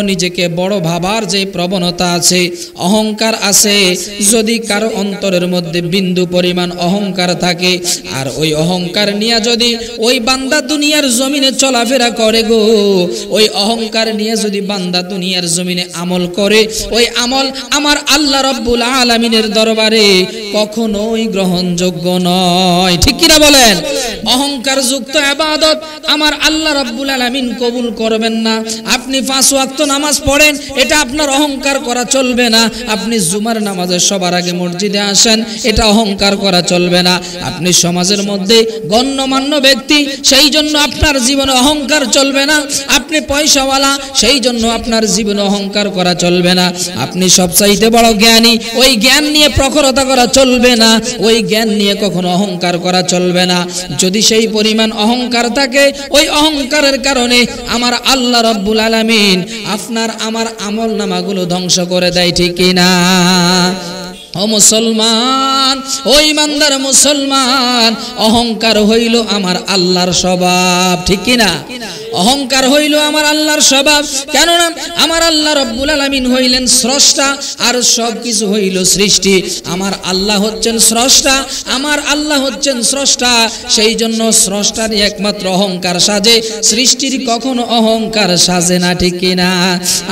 নিজেকে বড় ভাবার যে প্রবণতা আছে, অহংকার আছে, যদি কারো অন্তরের মধ্যে বিন্দু পরিমাণ অহংকার থাকে আর ওই অহংকার নিয়ে যদি ওই বান্দা দুনিয়ার জমিনে চলাফেরা করে গো, ওই অহংকার নিয়ে যদি বান্দা দুনিয়ার জমিনে আমল করে, ওই আমল আমার আল্লাহ রাব্বুল আলামিনের দরবারে কখনোই গ্রহণযোগ্য নয়। ঠিক কিনা বলেন? অহংকার যুক্ত ইবাদত আমার আল্লাহ রাব্বুল আলামিন কবুল করবেন না। আপনি 5 ওয়াক্ত নামাজ পড়েন, এটা আপনার অহংকার করা চলবে না। আপনি জুমার নামাজে সবার আগে মসজিদে আসেন, এটা অহংকার করা চলবে না। আপনি সমাজের মধ্যে গণ্যমান্য ব্যক্তি, সেই জন্য আপনার জীবনে অহংকার চলবে না। আপনি পয়সাওয়ালা, সেই জন্য আপনার জীবনে অহংকার করা চলবে না। আপনি সবচাইতে বড় জ্ঞানী, ওই জ্ঞান নিয়ে প্রখরতা করা চলবে না, ওই জ্ঞান নিয়ে কখনো অহংকার করা চলবে না। যদি সেই পরিমাণ অহংকার থাকে, ওই অহংকারের কারণে আমার আল্লাহ রাব্বুল আলামিন আপনার আমার আমল নামাগুলো ধ্বংস করে দেয়। ঠিক কিনা? ও মুসলমান, ও ইমানদার মুসলমান, অহংকার হইল আমার আল্লাহর স্বভাব। ঠিক কিনা? অহংকার হইল আমার আল্লাহর স্বভাব। কেননা আমার আল্লাহ রাব্বুল আলামিন হইলেন স্রষ্টা, আর সব কিছু হইল সৃষ্টি। আমার আল্লাহ হচ্ছেন স্রষ্টা, আমার আল্লাহ হচ্ছেন স্রষ্টা, সেই জন্য স্রষ্টারই একমাত্র অহংকার সাজে, সৃষ্টির কখনো অহংকার সাজে না। ঠিক কিনা?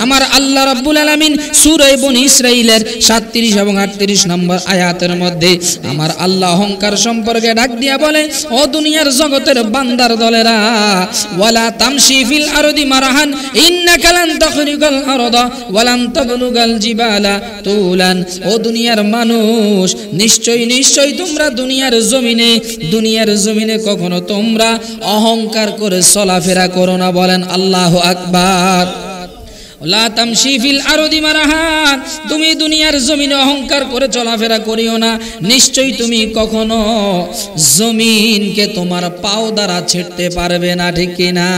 আমার আল্লাহ রাব্বুল আলামিন সূরা বনী ইসরাঈলের 37 এবং 38 নম্বর আয়াতের মধ্যে আমার আল্লাহ অহংকার সম্পর্কে ডাক দিয়া বলে, ও দুনিয়ার জগতের বান্দার দলেরা, ওয়ালা তামশি ফিল আরদি মারহান ইন্নাকা লান তাখরিকাল আরদা ওয়ালান তাবলুগাল জিবালা তুলান। ও দুনিয়ার মানুষ, নিশ্চয়ই তোমরা দুনিয়ার জমিনে কখনো তোমরা অহংকার করে চলাফেরা করো না। বলেন আল্লাহু আকবার। লা তামশি ফিল আরদি মারহান, তুমি দুনিয়ার জমিনে অহংকার করে চলাফেরা করিও না। নিশ্চয়ই তুমি কখনো জমিনকে তোমার পাও দ্বারা ছেড়তে পারবে না। ঠিক কিনা?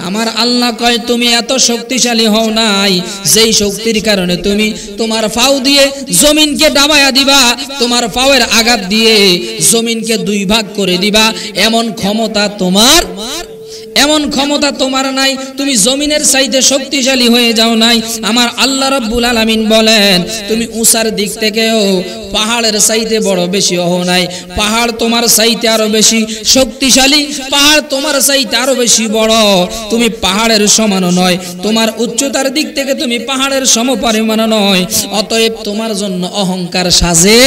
আমার আল্লাহ কয়, তুমি এত শক্তিশালী হও নাই যেই শক্তির কারণে তুমি তোমার পাও দিয়ে জমিনকে ডাবায়া দিবা, তোমার পাওয়ের আঘাত দিয়ে জমিনকে 2 ভাগ করে দিবা, এমন ক্ষমতা তোমার নাই। তুমি জমিনের চাইতে শক্তিশালী হয়ে যাও নাই। আমার আল্লাহ রাব্বুল আলামিন বলেন, তুমি উঁচার দিক থেকেও পাহাড়ের চাইতে বড় বেশি হও নাই। পাহাড় তোমার চাইতে আরো বেশি শক্তিশালী, পাহাড় তোমার চাইতে আরো বেশি বড়। তুমি পাহাড়ের সমানও নয়, তোমার উচ্চতার দিক থেকে তুমি পাহাড়ের সমপরিমাণ নয়। অতএব তোমার জন্য অহংকার সাজে।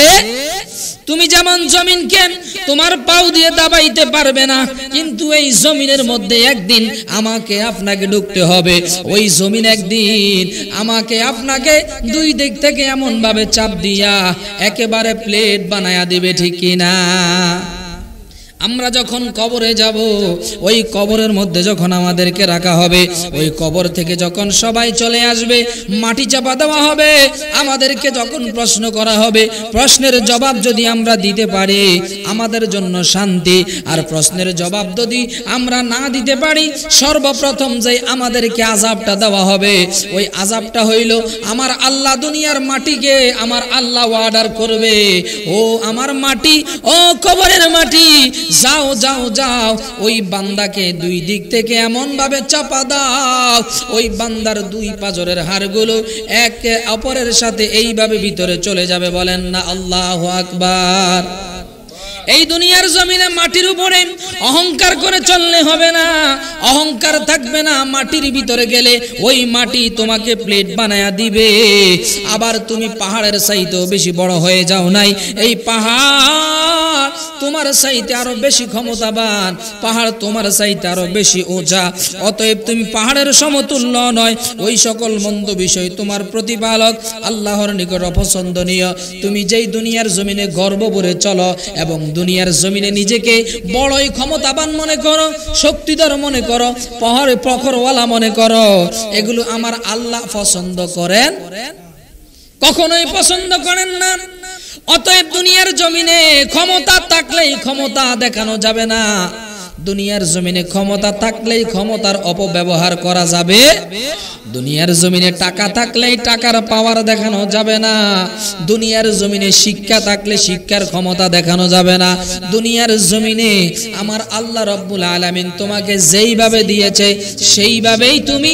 তুমি যেমন জমিনকে তোমার পাও দিয়ে দাবাইতে পারবে না, কিন্তু এই জমিনের মধ্যে একদিন আমাকে আপনাকে ঢুকতে হবে। ওই জমিন একদিন আমাকে আপনাকে 2 দিক থেকে এমন ভাবে চাপ দিয়া একেবারে প্লেট বানায়া দিবে। ঠিক কিনা? আমরা যখন কবরে যাব, ওই কবরের মধ্যে যখন আমাদেরকে রাখা হবে, ওই কবর থেকে যখন সবাই চলে আসবে, মাটি চাপা দেওয়া হবে, আমাদেরকে যখন প্রশ্ন করা হবে, প্রশ্নের জবাব যদি আমরা দিতে পারি আমাদের জন্য শান্তি। আর প্রশ্নের জবাব যদি আমরা না দিতে পারি, সর্বপ্রথম যে আমাদেরকে আযাবটা দেওয়া হবে, ওই আযাবটা হইল আমার আল্লাহ দুনিয়ার মাটিকে আমার আল্লাহ অর্ডার করবে, ও আমার মাটি, ও কবরের মাটি, যাও যাও যাও, ওই বান্দাকে 2 দিক থেকে এমন ভাবে চাপা দাও, ওই বান্দার 2 পাজরের হাড়গুলো একে অপরের সাথে এইভাবে ভিতরে চলে যাবে। বলেন না আল্লাহু আকবার। এই দুনিয়ার জমিনে মাটির উপরে অহংকার করে চললে হবে না, অহংকার থাকবে না। মাটির ভিতরে গেলে ওই মাটি তোমাকে প্লেট বানায়া দিবে। আবার তুমি পাহাড়ের চাইতেও বেশি বড় হয়ে যাও নাই, এই পাহাড় তোমার চাইতে আরো বেশি ক্ষমতাবান, পাহাড় তোমার চাইতে আরো বেশি উঁচা। অতএব তুমি পাহাড়ের সমতুল্য নয়। ওই সকল মন্দ বিষয় তোমার প্রতিপালক আল্লাহর নিকট অপছন্দনীয়। তুমি যেই দুনিয়ার জমিনে গর্ব করে চলো এবং দুনিয়ার জমিনে নিজেকে বড়ই ক্ষমতাবান মনে করো, শক্তিধর মনে করো, প্রখরওয়ালা মনে করো, এগুলো আমার আল্লাহ পছন্দ করেন? কখনোই পছন্দ করেন না। অতএব দুনিয়ার জমিনে ক্ষমতা থাকলেই ক্ষমতা দেখানো যাবে না। দুনিয়ার জমিনে ক্ষমতা থাকলেই ক্ষমতার অপব্যবহার করা যাবে, দুনিয়ার জমিনে টাকা থাকলেই টাকার পাওয়ার দেখানো যাবে না, দুনিয়ার জমিনে শিক্ষা থাকলে শিক্ষার ক্ষমতা দেখানো যাবে না। দুনিয়ার জমিনে আমার আল্লাহ রব্বুল আলামিন তোমাকে যেইভাবে দিয়েছে সেইভাবেই তুমি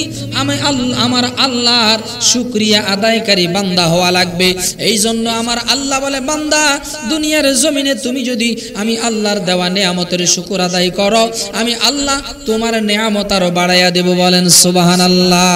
আমার আল্লাহর শুকরিয়া আদায়কারী বান্দা হওয়া লাগবে। এই জন্য আমার আল্লাহ বলে, বান্দা দুনিয়ার জমিনে তুমি যদি আমি আল্লাহর দেওয়া নেয়ামতের শুকর আদায় করো, আমি আল্লাহ তোমার নেয়ামত আরো বাড়াইয়া দেব। বলেন সুবহানাল্লাহ।